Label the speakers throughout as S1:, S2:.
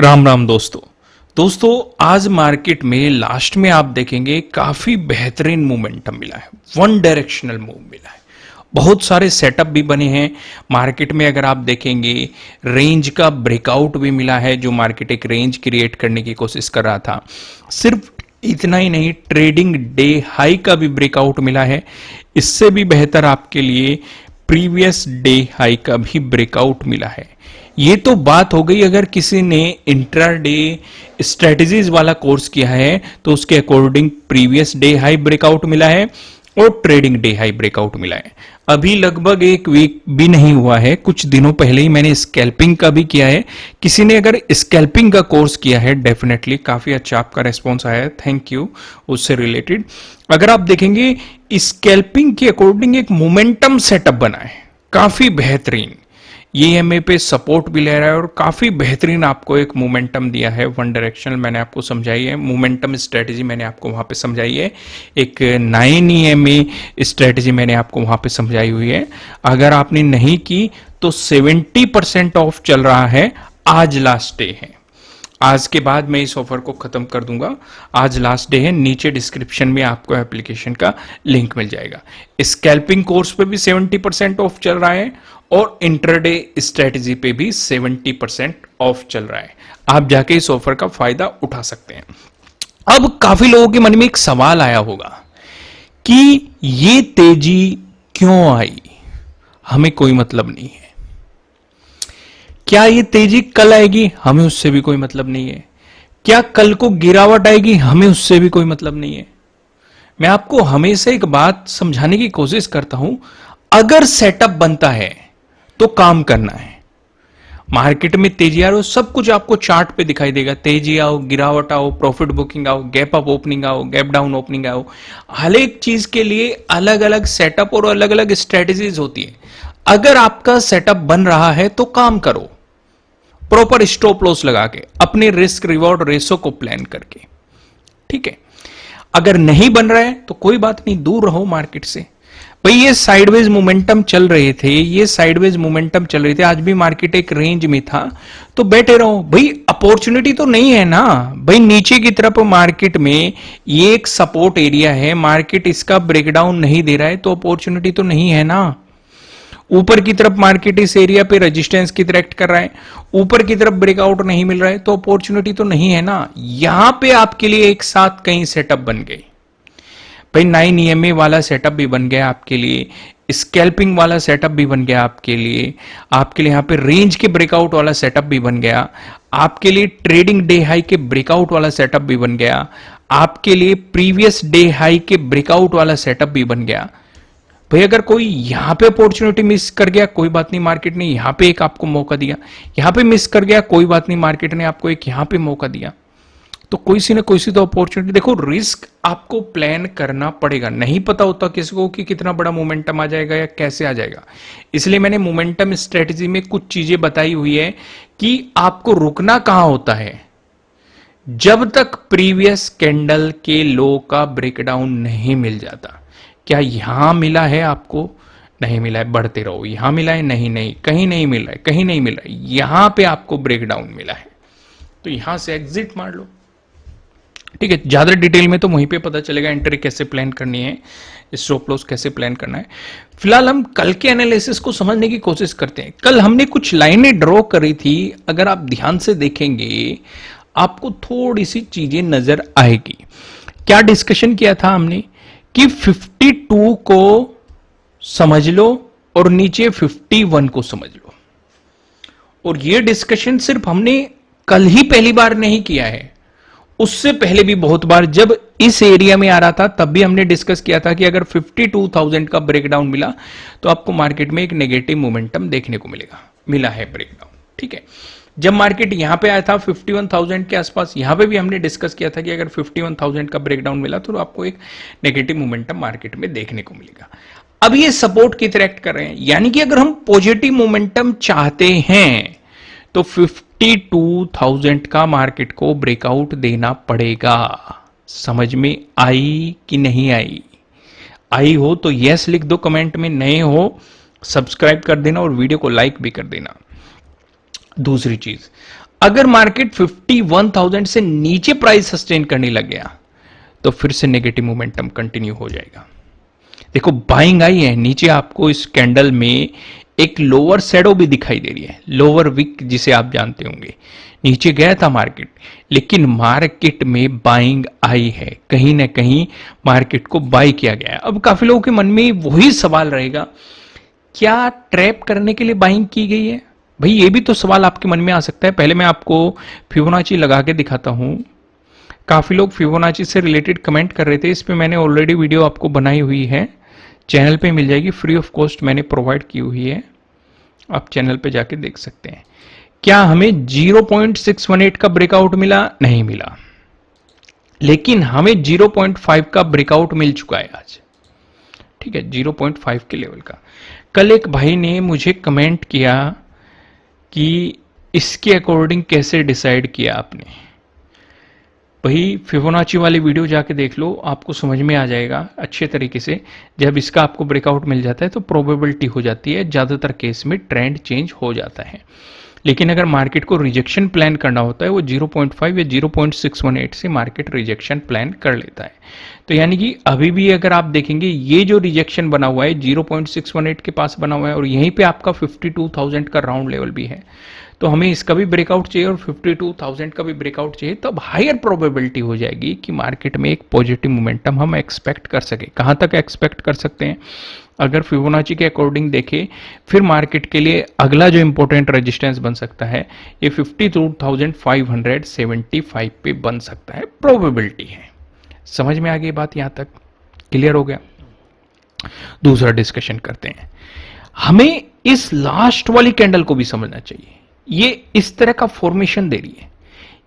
S1: राम राम दोस्तों आज मार्केट में लास्ट में आप देखेंगे काफी बेहतरीन मोमेंटम मिला है। वन डायरेक्शनल मूव मिला है। बहुत सारे सेटअप भी बने हैं मार्केट में। अगर आप देखेंगे रेंज का ब्रेकआउट भी मिला है, जो मार्केट एक रेंज क्रिएट करने की कोशिश कर रहा था। सिर्फ इतना ही नहीं, ट्रेडिंग डे हाई का भी ब्रेकआउट मिला है। इससे भी बेहतर आपके लिए प्रीवियस डे हाई का भी ब्रेकआउट मिला है। ये तो बात हो गई अगर किसी ने इंट्राडे स्ट्रेटजीज वाला कोर्स किया है तो उसके according previous day high breakout मिला है और ट्रेडिंग डे हाई ब्रेकआउट मिला है। अभी लगभग एक वीक भी नहीं हुआ है, कुछ दिनों पहले ही मैंने स्कैल्पिंग का भी किया है। किसी ने अगर स्कैल्पिंग का कोर्स किया है, डेफिनेटली काफी अच्छा आपका रेस्पॉन्स आया है, थैंक यू। उससे रिलेटेड अगर आप देखेंगे स्कैल्पिंग के अकॉर्डिंग एक मोमेंटम सेटअप बना है काफी बेहतरीन। ये ईएमए पे सपोर्ट भी ले रहा है और काफी बेहतरीन आपको एक मोमेंटम दिया है। वन डायरेक्शनल मैंने आपको समझाई है, मोमेंटम स्ट्रेटजी मैंने आपको वहां पे समझाई है, एक 9 ईएमए स्ट्रेटजी मैंने आपको वहां पे समझाई हुई है। अगर आपने नहीं की तो 70% ऑफ चल रहा है। आज लास्ट डे है, आज के बाद मैं इस ऑफर को खत्म कर दूंगा। आज लास्ट डे है, नीचे डिस्क्रिप्शन में आपको एप्लीकेशन का लिंक मिल जाएगा। स्कैल्पिंग कोर्स पे भी 70% ऑफ चल रहा है और इंटरडे स्ट्रेटजी पे भी 70% ऑफ चल रहा है। आप जाके इस ऑफर का फायदा उठा सकते हैं। अब काफी लोगों के मन में एक सवाल आया होगा कि ये तेजी क्यों आई, हमें कोई मतलब नहीं है। क्या ये तेजी कल आएगी, हमें उससे भी कोई मतलब नहीं है। क्या कल को गिरावट आएगी, हमें उससे भी कोई मतलब नहीं है। मैं आपको हमेशा एक बात समझाने की कोशिश करता हूं, अगर सेटअप बनता है तो काम करना है। मार्केट में तेजी आ रही हो, सब कुछ आपको चार्ट पे दिखाई देगा। तेजी आओ, गिरावट आओ, प्रॉफिट बुकिंग आओ, गैप अप ओपनिंग आओ, गैप डाउन ओपनिंग आओ, हर एक चीज के लिए अलग अलग सेटअप और अलग अलग स्ट्रेटजीज होती है। अगर आपका सेटअप बन रहा है तो काम करो, प्रॉपर स्टॉप लॉस लगा के, अपने रिस्क रिवॉर्ड रेशो को प्लान करके, ठीक है। अगर नहीं बन रहा है तो कोई बात नहीं, दूर रहो मार्केट से। भाई ये साइडवेज मोमेंटम चल रहे थे, ये साइडवेज मोमेंटम चल रहे थे, आज भी मार्केट एक रेंज में था तो बैठे रहो। भाई अपॉर्चुनिटी तो नहीं है ना। भाई नीचे की तरफ मार्केट में ये एक सपोर्ट एरिया है, मार्केट इसका ब्रेकडाउन नहीं दे रहा है तो अपॉर्चुनिटी तो नहीं है ना। ऊपर की तरफ मार्केट इस एरिया पे रेजिस्टेंस की तरह एक्ट कर रहा है, ऊपर की तरफ ब्रेकआउट नहीं मिल रहा है तो अपॉर्चुनिटी तो नहीं है ना। यहां पे आपके लिए एक साथ कई सेटअप बन गए। भाई 9 ईएमए वाला सेटअप भी बन गया आपके लिए, स्कैल्पिंग वाला सेटअप भी बन गया आपके लिए यहां पे रेंज के ब्रेकआउट वाला सेटअप भी बन गया आपके लिए, ट्रेडिंग डे हाई के ब्रेकआउट वाला सेटअप भी बन गया आपके लिए, प्रीवियस डे हाई के ब्रेकआउट वाला सेटअप भी बन गया। भाई अगर कोई यहां पे अपॉर्चुनिटी मिस कर गया, कोई बात नहीं, मार्केट ने यहां पे एक आपको मौका दिया। यहां पे मिस कर गया, कोई बात नहीं, मार्केट ने आपको एक यहां पे मौका दिया। तो कोई सी ना कोई सी तो अपॉर्चुनिटी। देखो रिस्क आपको प्लान करना पड़ेगा। नहीं पता होता किसी को कि कितना बड़ा मोमेंटम आ जाएगा या कैसे आ जाएगा। इसलिए मैंने मोमेंटम स्ट्रेटजी में कुछ चीजें बताई हुई है कि आपको रुकना कहां होता है, जब तक प्रीवियस कैंडल के लो का ब्रेकडाउन नहीं मिल जाता। क्या यहां मिला है आपको? नहीं मिला है, बढ़ते रहो। यहां मिला है? नहीं, कहीं नहीं मिल रहा है, कहीं नहीं मिल रहा है। यहां पे आपको ब्रेकडाउन मिला है तो यहां से एग्जिट मार लो, ठीक है। ज्यादा डिटेल में तो वहीं पे पता चलेगा एंट्री कैसे प्लान करनी है, स्टॉप लॉस कैसे प्लान करना है। फिलहाल हम कल के एनालिसिस को समझने की कोशिश करते हैं। कल हमने कुछ लाइनें ड्रॉ करी थी, अगर आप ध्यान से देखेंगे आपको थोड़ी सी चीजें नजर आएगी। क्या डिस्कशन किया था हमने कि 52 को समझ लो और नीचे 51 को समझ लो। और यह डिस्कशन सिर्फ हमने कल ही पहली बार नहीं किया है, उससे पहले भी बहुत बार जब इस एरिया में आ रहा था तब भी हमने डिस्कस किया था कि अगर 52,000 का ब्रेकडाउन मिला तो आपको मार्केट में एक नेगेटिव मोमेंटम देखने को मिलेगा। मिला है ब्रेकडाउन, ठीक है। जब मार्केट यहां पे आया था 51,000 के आसपास, यहां पे भी हमने डिस्कस किया था कि अगर 51,000 का ब्रेकडाउन मिला तो आपको एक नेगेटिव मोमेंटम मार्केट में देखने को मिलेगा। अब ये सपोर्ट की तरह एक्ट कर रहे हैं, यानी कि अगर हम पॉजिटिव मोमेंटम चाहते हैं तो 52,000 का मार्केट को ब्रेकआउट देना पड़ेगा। समझ में आई कि नहीं आई? आई हो तो यस लिख दो कमेंट में, नए हो सब्सक्राइब कर देना और वीडियो को लाइक भी कर देना। दूसरी चीज, अगर मार्केट 51,000 से नीचे प्राइस सस्टेन करने लग गया तो फिर से नेगेटिव मोमेंटम कंटिन्यू हो जाएगा। देखो बाइंग आई है, नीचे आपको इस कैंडल में एक लोअर शैडो भी दिखाई दे रही है, लोअर विक जिसे आप जानते होंगे। नीचे गया था मार्केट, लेकिन मार्केट में बाइंग आई है, कहीं ना कहीं मार्केट को बाई किया गया है। अब काफी लोगों के मन में वही सवाल रहेगा, क्या ट्रैप करने के लिए बाइंग की गई है? भाई ये भी तो सवाल आपके मन में आ सकता है। पहले मैं आपको फिबोनाची लगा के दिखाता हूं। काफी लोग फिबोनाची से रिलेटेड कमेंट कर रहे थे, इस पे मैंने ऑलरेडी वीडियो आपको बनाई हुई है, चैनल पे मिल जाएगी, फ्री ऑफ कॉस्ट मैंने प्रोवाइड की हुई है, आप चैनल पे जाके देख सकते हैं। क्या हमें 0.618 का ब्रेकआउट मिला? नहीं मिला, लेकिन हमें 0.5 का ब्रेकआउट मिल चुका है आज, ठीक है, 0.5 के लेवल का। कल एक भाई ने मुझे कमेंट किया कि इसके अकॉर्डिंग कैसे डिसाइड किया आपने। भाई फिबोनाची वाली वीडियो जाके देख लो, आपको समझ में आ जाएगा अच्छे तरीके से। जब इसका आपको ब्रेकआउट मिल जाता है तो प्रोबेबिलिटी हो जाती है, ज़्यादातर केस में ट्रेंड चेंज हो जाता है। लेकिन अगर मार्केट को रिजेक्शन प्लान करना होता है, वो 0.5 या 0.618 से मार्केट रिजेक्शन प्लान कर लेता है। तो यानी कि अभी भी अगर आप देखेंगे, ये जो रिजेक्शन बना हुआ है 0.618 के पास बना हुआ है, और यहीं पे आपका 52,000 का राउंड लेवल भी है, तो हमें इसका भी ब्रेकआउट चाहिए और 52,000 का भी ब्रेकआउट चाहिए, तब हायर प्रोबेबिलिटी हो जाएगी कि मार्केट में एक पॉजिटिव मोमेंटम हम एक्सपेक्ट कर सके। कहां तक एक्सपेक्ट कर सकते हैं? अगर फिबोनाची के अकॉर्डिंग देखें, फिर मार्केट के लिए अगला जो इंपॉर्टेंट रेजिस्टेंस बन सकता है, ये 52,575 पे बन सकता है, प्रोबेबिलिटी है। समझ में आ गई बात? यहां तक क्लियर हो गया? दूसरा डिस्कशन करते हैं। हमें इस लास्ट वाली कैंडल को भी समझना चाहिए। ये इस तरह का फॉर्मेशन दे रही है,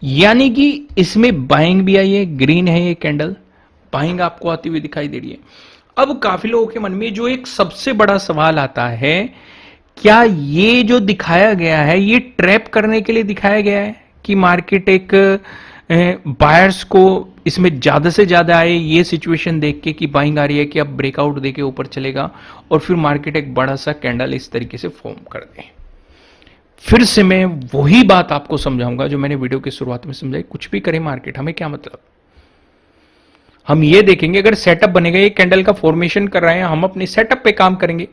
S1: यानी कि इसमें बाइंग भी आई है, ग्रीन है ये कैंडल, बाइंग आपको आती हुई दिखाई दे रही है। अब काफी लोगों के मन में जो एक सबसे बड़ा सवाल आता है, क्या ये जो दिखाया गया है ये ट्रैप करने के लिए दिखाया गया है कि मार्केट एक बायर्स को इसमें ज्यादा से ज्यादा आए, ये सिचुएशन देख के कि बाइंग आ रही है कि अब ब्रेकआउट देके ऊपर चलेगा और फिर मार्केट एक बड़ा सा कैंडल इस तरीके से फॉर्म कर दे। फिर से मैं वही बात आपको समझाऊंगा जो मैंने वीडियो की शुरुआत में समझाई, कुछ भी करे मार्केट, हमें क्या मतलब। हम ये देखेंगे अगर सेटअप बनेगा, ये कैंडल का फॉर्मेशन कर रहे हैं, हम अपने सेटअप पे काम करेंगे।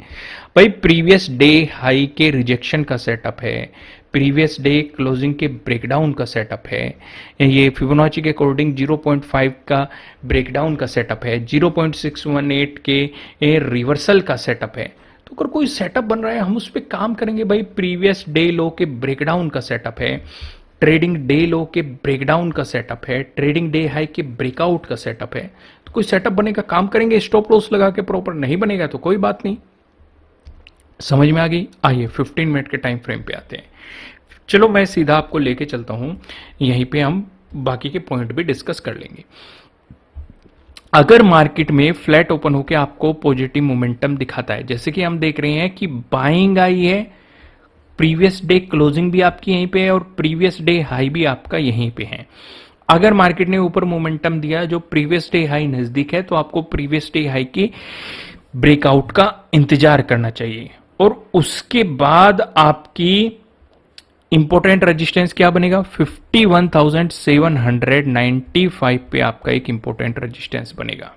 S1: भाई प्रीवियस डे हाई के रिजेक्शन का सेटअप है, प्रीवियस डे क्लोजिंग के ब्रेकडाउन का सेटअप है, ये फिबोनाची के अकॉर्डिंग 0.5 का ब्रेकडाउन का सेटअप है, 0.618 के रिवर्सल का सेटअप है। तो अगर कोई सेटअप बन रहा है हम उस पर काम करेंगे। भाई प्रीवियस डे लो के ब्रेकडाउन का सेटअप है, ट्रेडिंग डे लो के ब्रेकडाउन का सेटअप है, ट्रेडिंग डे हाई के ब्रेकआउट का सेटअप है। तो कोई सेटअप बनेगा, काम करेंगे, स्टॉप लॉस लगा के प्रॉपर। नहीं बनेगा तो कोई बात नहीं। समझ में आ गई? आइए 15 मिनट के टाइम फ्रेम पे आते हैं। चलो मैं सीधा आपको लेके चलता हूं, यहीं पे हम बाकी के पॉइंट भी डिस्कस कर लेंगे। अगर मार्केट में फ्लैट ओपन होकर आपको पॉजिटिव मोमेंटम दिखाता है, जैसे कि हम देख रहे हैं कि बाइंग आई है, प्रीवियस डे क्लोजिंग भी आपकी यहीं पे है और प्रीवियस डे हाई भी आपका यहीं पे है। अगर मार्केट ने ऊपर मोमेंटम दिया जो प्रीवियस डे हाई नजदीक है, तो आपको प्रीवियस डे हाई के ब्रेकआउट का इंतजार करना चाहिए, और उसके बाद आपकी इंपॉर्टेंट रेजिस्टेंस क्या बनेगा? 51,795 पे आपका एक इंपॉर्टेंट रेजिस्टेंस बनेगा।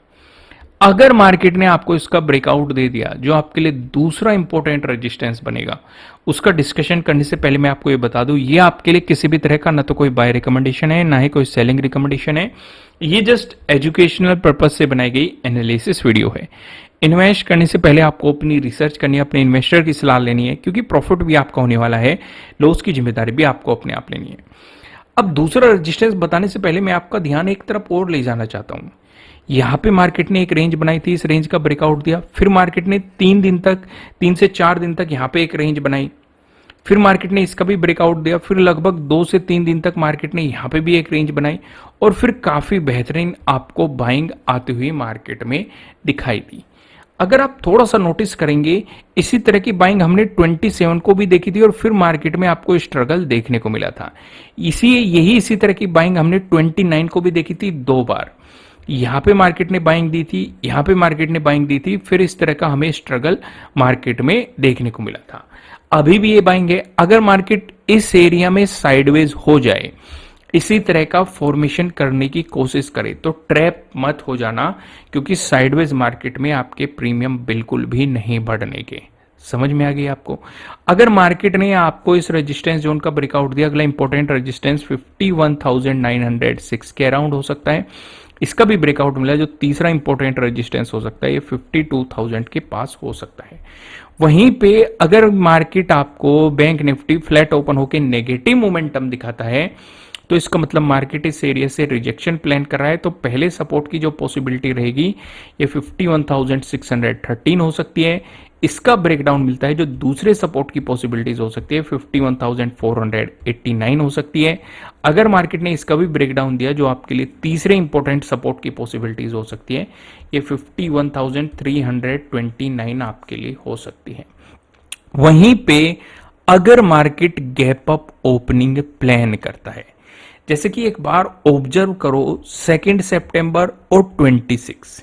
S1: अगर मार्केट ने आपको इसका ब्रेकआउट दे दिया, जो आपके लिए दूसरा इंपॉर्टेंट रेजिस्टेंस बनेगा, उसका डिस्कशन करने से पहले मैं आपको ये बता दूं, ये आपके लिए किसी भी तरह का ना तो कोई बाय रिकमेंडेशन है, ना ही कोई सेलिंग रिकमेंडेशन है। ये जस्ट एजुकेशनल पर्पज से बनाई गई एनालिसिस वीडियो है। इन्वेस्ट करने से पहले आपको अपनी रिसर्च करनी है, अपने इन्वेस्टर की सलाह लेनी है, क्योंकि प्रॉफिट भी आपका होने वाला है, लॉस की जिम्मेदारी भी आपको अपने आप लेनी है। अब दूसरा रेजिस्टेंस बताने से पहले मैं आपका ध्यान एक तरफ और ले जाना चाहता हूं। यहां पे मार्केट ने एक रेंज बनाई थी, इस रेंज का ब्रेकआउट दिया, फिर मार्केट ने 3 से 4 दिन तक यहां पे एक रेंज बनाई, फिर मार्केट ने इसका भी ब्रेकआउट दिया, फिर लगभग 2 से 3 दिन तक मार्केट ने यहां पे भी एक रेंज बनाई, और फिर काफी बेहतरीन आपको बाइंग आती हुई मार्केट में दिखाई दी। अगर आप थोड़ा सा नोटिस करेंगे, इसी तरह की बाइंग हमने 27 को भी देखी थी, और फिर मार्केट में आपको स्ट्रगल देखने को मिला था। इसी तरह की बाइंग हमने 29 को भी देखी थी 2 बार। यहां पे मार्केट ने बाइंग दी थी, यहां पे मार्केट ने बाइंग दी थी, फिर इस तरह का हमें स्ट्रगल मार्केट में देखने को मिला था। अभी भी ये बाइंग है। अगर मार्केट इस एरिया में साइडवेज हो जाए, इसी तरह का फॉर्मेशन करने की कोशिश करें तो ट्रैप मत हो जाना, क्योंकि साइडवेज मार्केट में आपके प्रीमियम बिल्कुल भी नहीं बढ़ने के। समझ में आ गई आपको? अगर मार्केट ने आपको इस रेजिस्टेंस जोन का ब्रेकआउट दिया, अगला इंपॉर्टेंट रेजिस्टेंस 51,906 के अराउंड हो सकता है, इसका भी ब्रेकआउट मिला, जो तीसरा इंपॉर्टेंट रेजिस्टेंस हो सकता है ये 52,000 के पास हो सकता है। वहीं पे अगर मार्केट आपको बैंक निफ्टी फ्लैट ओपन होकर नेगेटिव मोमेंटम दिखाता है, तो इसका मतलब मार्केट इस एरिया से रिजेक्शन प्लान कर रहा है। तो पहले सपोर्ट की जो पॉसिबिलिटी रहेगी ये 51,613 हो सकती है। इसका ब्रेकडाउन मिलता है, जो दूसरे सपोर्ट की पॉसिबिलिटीज हो सकती है 51,489 हो सकती है। अगर मार्केट ने इसका भी ब्रेकडाउन दिया, जो आपके लिए तीसरे इंपॉर्टेंट सपोर्ट की पॉसिबिलिटीज हो सकती है, ये 51,329 आपके लिए हो सकती है। वहीं पे अगर market gap up opening plan करता है, जैसे कि एक बार ऑब्जर्व करो 2 सितंबर और 26,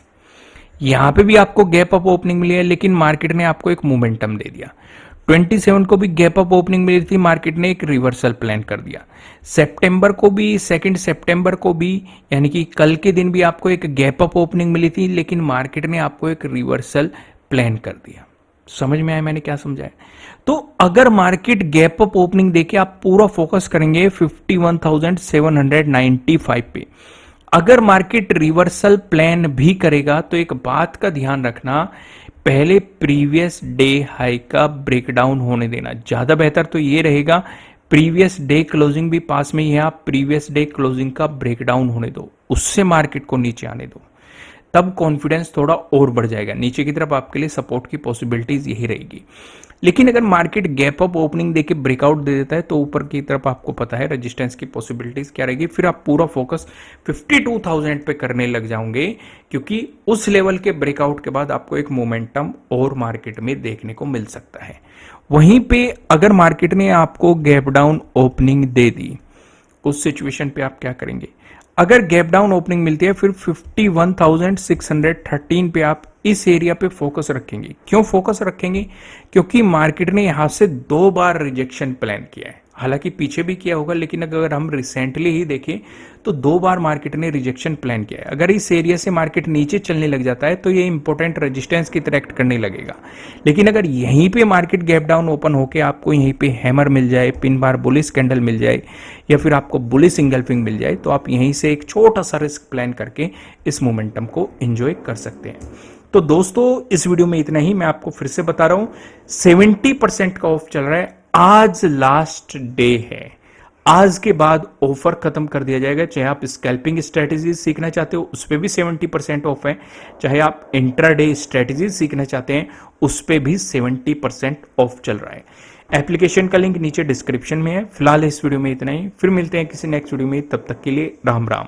S1: यहां पे भी आपको गैप अप ओपनिंग मिली है, लेकिन मार्केट ने आपको एक मोमेंटम दे दिया। 27 को भी गैप अप ओपनिंग मिली थी, मार्केट ने एक रिवर्सल प्लान कर दिया। सितंबर को भी, 2 सितंबर को भी, यानी कि कल के दिन भी आपको एक गैप अप ओपनिंग मिली थी, लेकिन मार्केट ने आपको एक रिवर्सल प्लान कर दिया। समझ में आया मैंने क्या समझाया? तो अगर मार्केट गैप अप ओपनिंग देके आप पूरा फोकस करेंगे 51,795 पे, अगर मार्केट रिवर्सल प्लान भी करेगा तो एक बात का ध्यान रखना, पहले प्रीवियस डे हाई का ब्रेकडाउन होने देना ज्यादा बेहतर। तो ये रहेगा, प्रीवियस डे क्लोजिंग भी पास में ही है, आप प्रीवियस डे क्लोजिंग का ब्रेकडाउन होने दो, उससे मार्केट को नीचे आने दो, तब कॉन्फिडेंस थोड़ा और बढ़ जाएगा। नीचे की तरफ आपके लिए सपोर्ट की पॉसिबिलिटीज यही रहेगी। लेकिन अगर मार्केट गैप अप ओपनिंग देके ब्रेकआउट दे देता है, तो ऊपर की तरफ आपको पता है रेजिस्टेंस की पॉसिबिलिटीज क्या रहेगी, फिर आप पूरा फोकस 52,000 पे करने लग जाओगे, क्योंकि उस लेवल के ब्रेकआउट के बाद आपको एक मोमेंटम और मार्केट में देखने को मिल सकता है। वहीं पे अगर मार्केट ने आपको गैप डाउन ओपनिंग दे दी, उस सिचुएशन पे आप क्या करेंगे? अगर गैप डाउन ओपनिंग मिलती है, फिर 51,613 पे आप इस एरिया पे फोकस रखेंगे। क्यों फोकस रखेंगे? क्योंकि मार्केट ने यहां से 2 बार रिजेक्शन प्लान किया है, हालांकि पीछे भी किया होगा, लेकिन अगर हम रिसेंटली ही देखें तो 2 बार मार्केट ने रिजेक्शन प्लान किया है। अगर इस एरिया से मार्केट नीचे चलने लग जाता है तो ये इंपॉर्टेंट रेजिस्टेंस की तरह एक्ट करने लगेगा। लेकिन अगर यहीं पे मार्केट गैप डाउन ओपन होके आपको यहीं पे हैमर मिल जाए, पिन बार बुलिश कैंडल मिल जाए, या फिर आपको बुलिश इंगल्फिंग मिल जाए, तो आप यहीं से एक छोटा सा रिस्क प्लान करके इस मोमेंटम को एंजॉय कर सकते हैं। तो दोस्तों, इस वीडियो में इतना ही। मैं आपको फिर से बता रहा हूं, 70% का ऑफ चल रहा है, आज लास्ट डे है, आज के बाद ऑफर खत्म कर दिया जाएगा। चाहे आप स्कैल्पिंग स्ट्रेटेजी सीखना चाहते हो, उस पर भी 70% ऑफ है, चाहे आप इंट्राडे स्ट्रेटेजी सीखना चाहते हैं, उस पर भी 70% ऑफ चल रहा है। एप्लीकेशन का लिंक नीचे डिस्क्रिप्शन में है। फिलहाल इस वीडियो में इतना ही, फिर मिलते हैं किसी नेक्स्ट वीडियो में, तब तक के लिए राम राम।